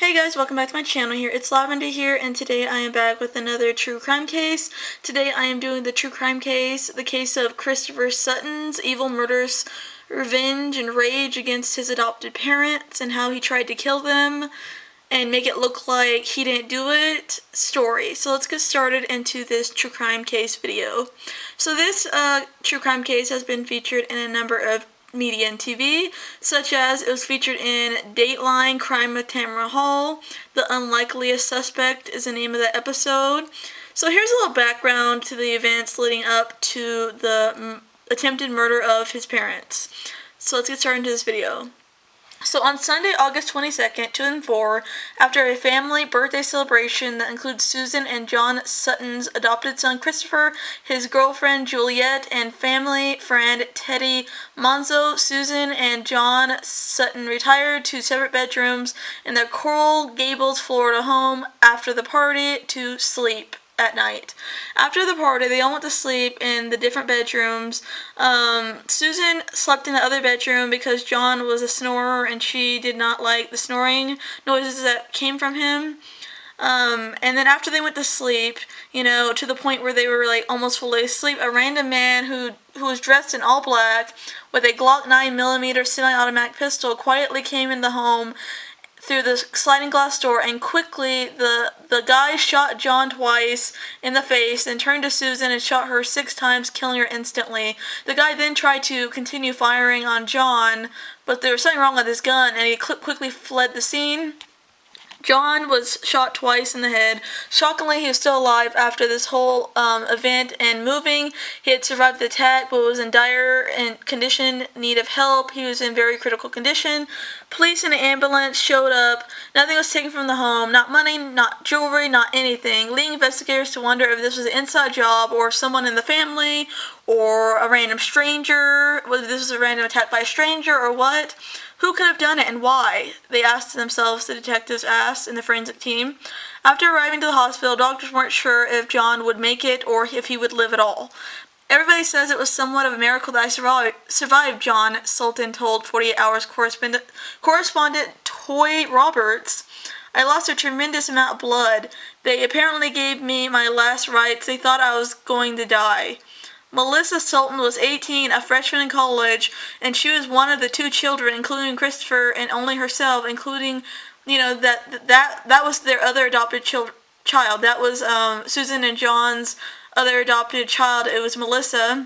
Hey guys, welcome back to my channel here. It's Lavender here, and today I am back with another true crime case. Today I am doing the true crime case, the case of Christopher Sutton's evil murderous revenge and rage against his adopted parents and how he tried to kill them and make it look like he didn't do it story. So let's get started into this true crime case video. So this true crime case has been featured in a number of media and TV, such as it was featured in Dateline Crime with Tamara Hall. The Unlikeliest Suspect is the name of that episode. So here's a little background to the events leading up to the attempted murder of his parents. So let's get started into this video. So on Sunday, August 22nd, 2004, after a family birthday celebration that includes Susan and John Sutton's adopted son Christopher, his girlfriend Juliet, and family friend Teddy Monzo, Susan and John Sutton retired to separate bedrooms in their Coral Gables, Florida home after the party to sleep at night. After the party, they all went to sleep in the different bedrooms. Susan slept in the other bedroom because John was a snorer and she did not like the snoring noises that came from him. And then after they went to sleep, to the point where they were like almost fully asleep, a random man who was dressed in all black with a Glock 9mm semi-automatic pistol quietly came in the home through the sliding glass door, and quickly the guy shot John twice in the face, then turned to Susan and shot her 6 times, killing her instantly. The guy then tried to continue firing on John, but there was something wrong with his gun, and he quickly fled the scene. John was shot twice in the head. Shockingly, he was still alive after this whole event and moving. He had survived the attack, but was in dire condition, need of help. He was in very critical condition. Police and an ambulance showed up. Nothing was taken from the home. Not money, not jewelry, not anything. Leading investigators to wonder if this was an inside job or someone in the family or a random stranger, whether this was a random attack by a stranger or what. Who could have done it and why? They asked themselves, the detectives asked, and the forensic team. After arriving to the hospital, doctors weren't sure if John would make it or if he would live at all. Everybody says it was somewhat of a miracle that I survived, John Sutton told 48 Hours correspondent Toy Roberts. I lost a tremendous amount of blood. They apparently gave me my last rites. They thought I was going to die. Melissa Sutton was 18, a freshman in college, and she was one of the 2 children, including Christopher, and only herself, including, that was their other adopted child. That was Susan and John's other adopted child. It was Melissa.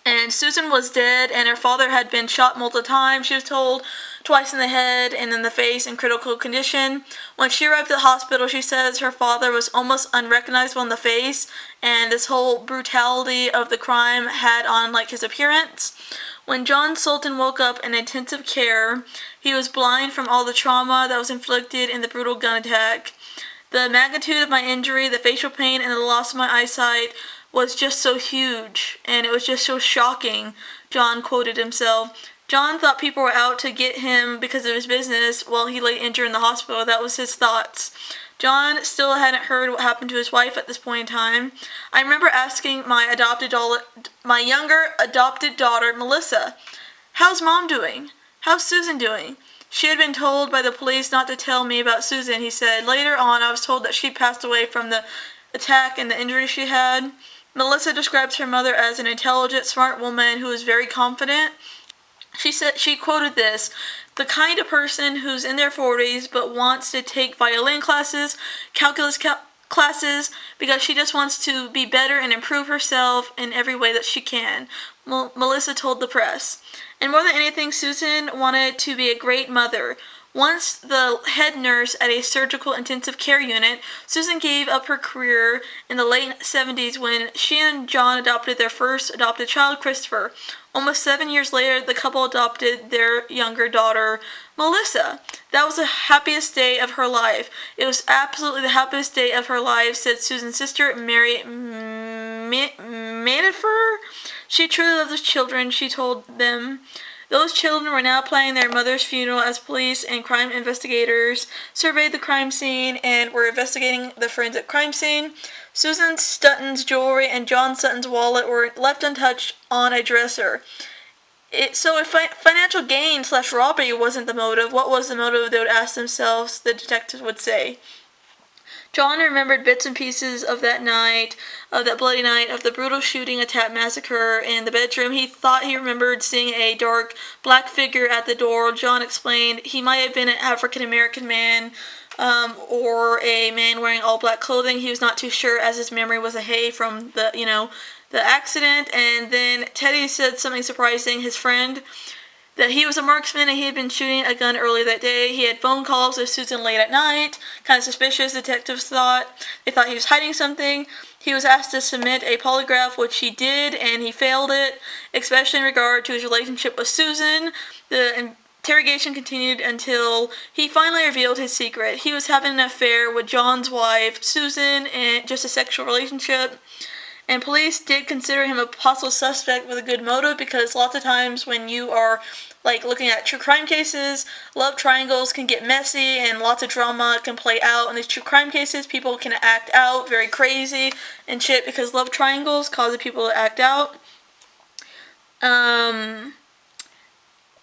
And Susan was dead, and her father had been shot multiple times. She was told twice in the head and in the face in critical condition. When she arrived at the hospital, she says her father was almost unrecognizable in the face, and this whole brutality of the crime had on his appearance. When John Sutton woke up in intensive care, he was blind from all the trauma that was inflicted in the brutal gun attack. The magnitude of my injury, the facial pain, and the loss of my eyesight was just so huge, and it was just so shocking, John quoted himself. John thought people were out to get him because of his business while he lay injured in the hospital. That was his thoughts. John still hadn't heard what happened to his wife at this point in time. I remember asking my younger adopted daughter, Melissa, "How's Mom doing? How's Susan doing?" She had been told by the police not to tell me about Susan, he said. Later on, I was told that she passed away from the attack and the injury she had. Melissa describes her mother as an intelligent, smart woman who was very confident. She quoted this, "The kind of person who's in their 40s but wants to take violin classes, calculus classes, because she just wants to be better and improve herself in every way that she can," Melissa told the press. And more than anything, Susan wanted to be a great mother. Once the head nurse at a surgical intensive care unit, Susan gave up her career in the late 70s when she and John adopted their first adopted child, Christopher. Almost 7 years later, the couple adopted their younger daughter, Melissa. That was the happiest day of her life. It was absolutely the happiest day of her life, said Susan's sister, Mary Manifer. She truly loved those children, she told them. Those children were now planning their mother's funeral as police and crime investigators surveyed the crime scene and were investigating the forensic crime scene. Susan Sutton's jewelry and John Sutton's wallet were left untouched on a dresser. So if financial gain / robbery wasn't the motive, what was the motive? They would ask themselves, the detectives would say. John remembered bits and pieces of that night, of that bloody night, of the brutal shooting attack massacre in the bedroom. He thought he remembered seeing a dark black figure at the door. John explained he might have been an African American man, or a man wearing all black clothing. He was not too sure, as his memory was a haze from the accident. And then Teddy said something surprising. His friend, that he was a marksman and he had been shooting a gun earlier that day. He had phone calls with Susan late at night. Kind of suspicious, detectives thought. They thought he was hiding something. He was asked to submit a polygraph, which he did, and he failed it, especially in regard to his relationship with Susan. The interrogation continued until he finally revealed his secret. He was having an affair with John's wife, Susan, and just a sexual relationship. And police did consider him a possible suspect with a good motive, because lots of times when you are looking at true crime cases, love triangles can get messy and lots of drama can play out in these true crime cases. People can act out very crazy and shit because love triangles cause people to act out.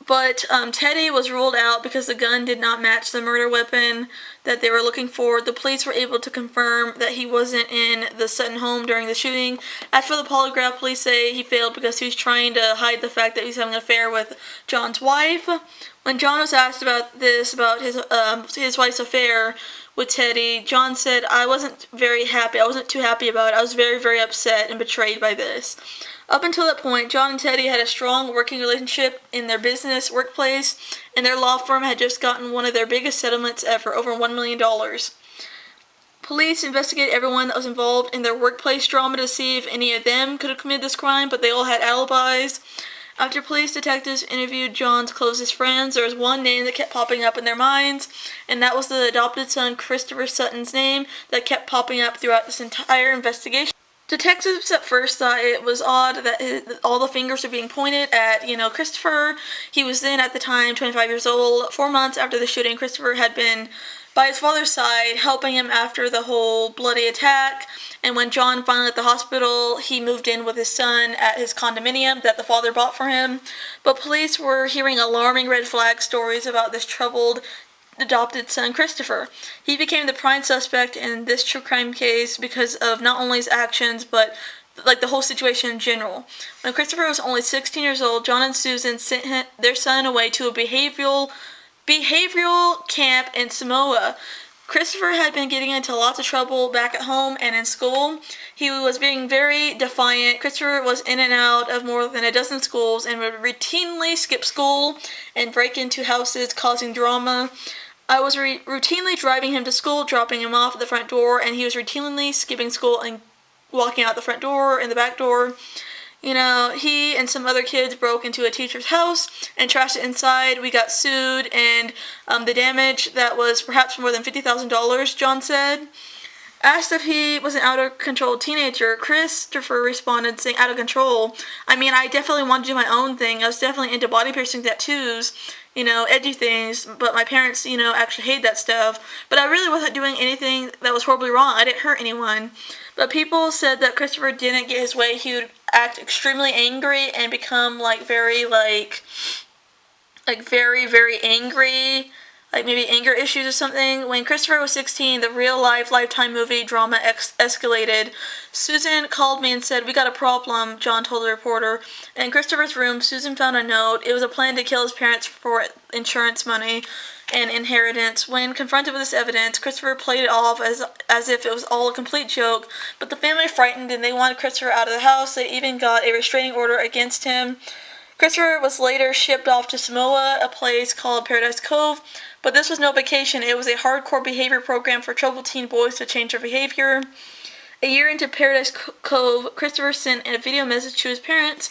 But Teddy was ruled out because the gun did not match the murder weapon that they were looking for. The police were able to confirm that he wasn't in the Sutton home during the shooting. As for the polygraph, police say he failed because he was trying to hide the fact that he was having an affair with John's wife. When John was asked about his wife's affair with Teddy, John said, "I wasn't very happy. I wasn't too happy about it. I was very, very upset and betrayed by this." Up until that point, John and Teddy had a strong working relationship in their workplace, and their law firm had just gotten one of their biggest settlements ever, over $1 million. Police investigated everyone that was involved in their workplace drama to see if any of them could have committed this crime, but they all had alibis. After police detectives interviewed John's closest friends, there was one name that kept popping up in their minds, and that was the adopted son Christopher Sutton's name that kept popping up throughout this entire investigation. Detectives at first thought it was odd that all the fingers were being pointed at, Christopher. He was then, at the time, 25 years old. 4 months after the shooting, Christopher had been by his father's side, helping him after the whole bloody attack. And when John finally left the hospital, he moved in with his son at his condominium that the father bought for him. But police were hearing alarming red flag stories about this troubled adopted son Christopher. He became the prime suspect in this true crime case because of not only his actions, but the whole situation in general. When Christopher was only 16 years old, John and Susan sent their son away to a behavioral camp in Samoa. Christopher had been getting into lots of trouble back at home and in school. He was being very defiant. Christopher was in and out of more than a dozen schools and would routinely skip school and break into houses, causing drama. I was routinely driving him to school, dropping him off at the front door, and he was routinely skipping school and walking out the front door and the back door. He and some other kids broke into a teacher's house and trashed it inside. We got sued, and the damage, that was perhaps more than $50,000, John said. Asked if he was an out-of-control teenager, Christopher responded saying, "Out of control. I mean, I definitely wanted to do my own thing. I was definitely into body piercing tattoos, edgy things, but my parents, actually hated that stuff. But I really wasn't doing anything that was horribly wrong. I didn't hurt anyone." But people said that Christopher didn't get his way. He would act extremely angry and become very, very angry. Maybe anger issues or something. When Christopher was 16, the real-life Lifetime movie drama escalated. Susan called me and said, "We got a problem," John told the reporter. In Christopher's room, Susan found a note. It was a plan to kill his parents for insurance money and inheritance. When confronted with this evidence, Christopher played it off as if it was all a complete joke, but the family frightened and they wanted Christopher out of the house. They even got a restraining order against him. Christopher was later shipped off to Samoa, a place called Paradise Cove, but this was no vacation. It was a hardcore behavior program for troubled teen boys to change their behavior. A year into Paradise Cove, Christopher sent a video message to his parents.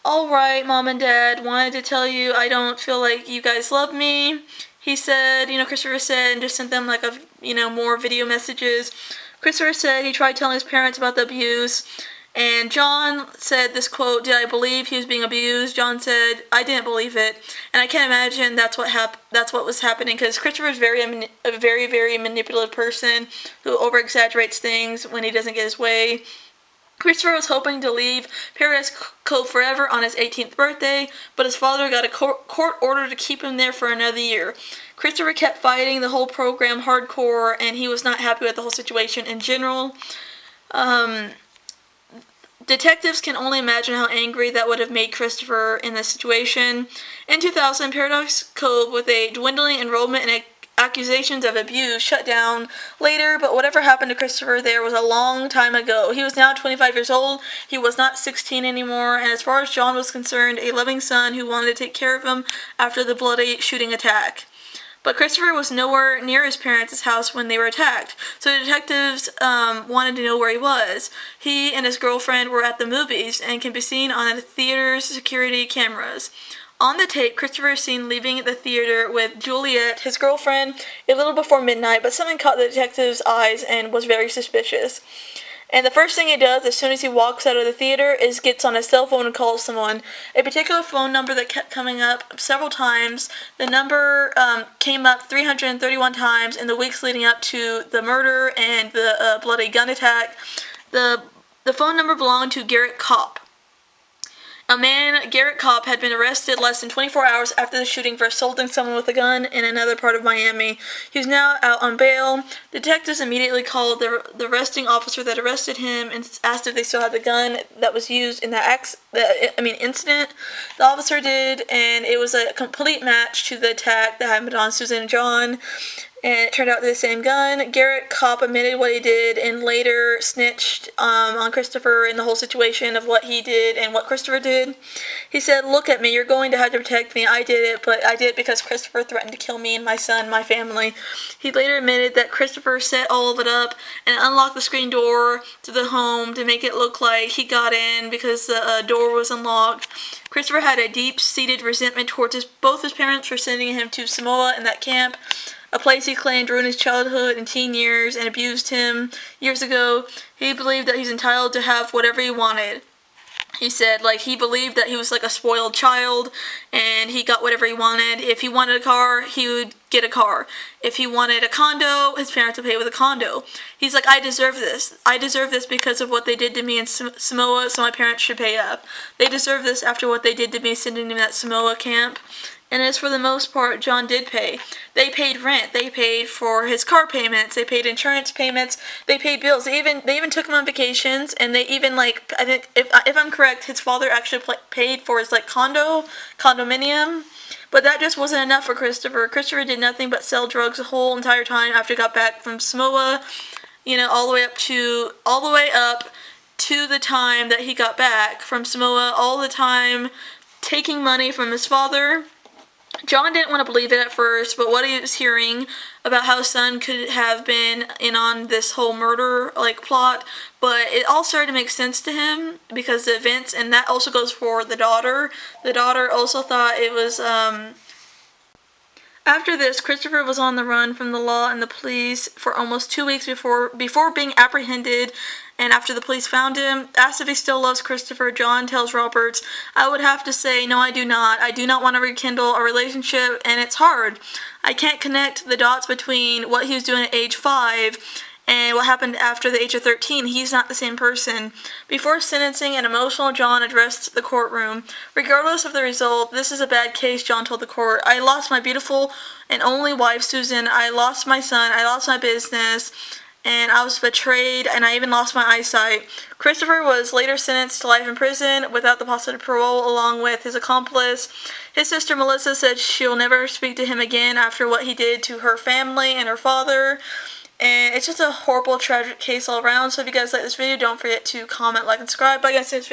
"All right, Mom and Dad, wanted to tell you I don't feel like you guys love me," he said. Christopher said, and just sent them more video messages. Christopher said he tried telling his parents about the abuse. And John said this quote, "Did I believe he was being abused?" John said, "I didn't believe it." And I can't imagine that's what was happening, because Christopher is a very, very manipulative person who over-exaggerates things when he doesn't get his way. Christopher was hoping to leave Paradise Cove forever on his 18th birthday, but his father got a court order to keep him there for another year. Christopher kept fighting the whole program hardcore, and he was not happy with the whole situation in general. Detectives can only imagine how angry that would have made Christopher in this situation. In 2000, Paradise Cove, with a dwindling enrollment and accusations of abuse, shut down later, but whatever happened to Christopher there was a long time ago. He was now 25 years old. He was not 16 anymore, and as far as John was concerned, a loving son who wanted to take care of him after the bloody shooting attack. But Christopher was nowhere near his parents' house when they were attacked, so the detectives wanted to know where he was. He and his girlfriend were at the movies and can be seen on the theater's security cameras. On the tape, Christopher is seen leaving the theater with Juliet, his girlfriend, a little before midnight, but something caught the detective's eyes and was very suspicious. And the first thing he does as soon as he walks out of the theater is gets on his cell phone and calls someone. A particular phone number that kept coming up several times. The number came up 331 times in the weeks leading up to the murder and the bloody gun attack. The phone number belonged to Garrett Kopp. Garrett Kopp, had been arrested less than 24 hours after the shooting for assaulting someone with a gun in another part of Miami. He was now out on bail. Detectives immediately called the arresting officer that arrested him and asked if they still had the gun that was used in that incident. The officer did, and it was a complete match to the attack that happened on Susan and John. And it turned out to be the same gun. Garrett Kopp admitted what he did and later snitched on Christopher in the whole situation of what he did and what Christopher did. He said, "Look at me, you're going to have to protect me. I did it, but I did it because Christopher threatened to kill me and my son, my family." He later admitted that Christopher set all of it up and unlocked the screen door to the home to make it look like he got in because the door was unlocked. Christopher had a deep-seated resentment towards both his parents for sending him to Samoa in that camp, a place he claimed ruined his childhood and teen years and abused him years ago. He believed that he's entitled to have whatever he wanted. He said, he believed that he was like a spoiled child, and he got whatever he wanted. If he wanted a car, he would get a car. If he wanted a condo, his parents would pay with a condo. He's like, I deserve this. I deserve this because of what they did to me in Samoa, so my parents should pay up. They deserve this after what they did to me sending me to that Samoa camp. And as for the most part, John did pay. They paid rent. They paid for his car payments. They paid insurance payments. They paid bills. They even took him on vacations. And they even I think if I'm correct, his father actually paid for his condominium. But that just wasn't enough for Christopher. Christopher did nothing but sell drugs the whole entire time after he got back from Samoa. All the way up to the time that he got back from Samoa. All the time taking money from his father. John didn't want to believe it at first, but what he was hearing about how his son could have been in on this whole murder plot, but it all started to make sense to him because the events, and that also goes for the daughter. The daughter also thought it was After this, Christopher was on the run from the law and the police for almost 2 weeks before being apprehended. And after the police found him, asked if he still loves Christopher, John tells Roberts, "I would have to say, no, I do not. I do not want to rekindle a relationship, and it's hard. I can't connect the dots between what he was doing at age 5 and what happened after the age of 13. He's not the same person." Before sentencing, an emotional John addressed the courtroom. "Regardless of the result, this is a bad case," John told the court. "I lost my beautiful and only wife, Susan. I lost my son. I lost my business. And I was betrayed, and I even lost my eyesight." Christopher was later sentenced to life in prison without the possibility of parole, along with his accomplice. His sister Melissa said she'll never speak to him again after what he did to her family and her father. And it's just a horrible, tragic case all around. So if you guys like this video, don't forget to comment, like, and subscribe. Bye guys, see you next video.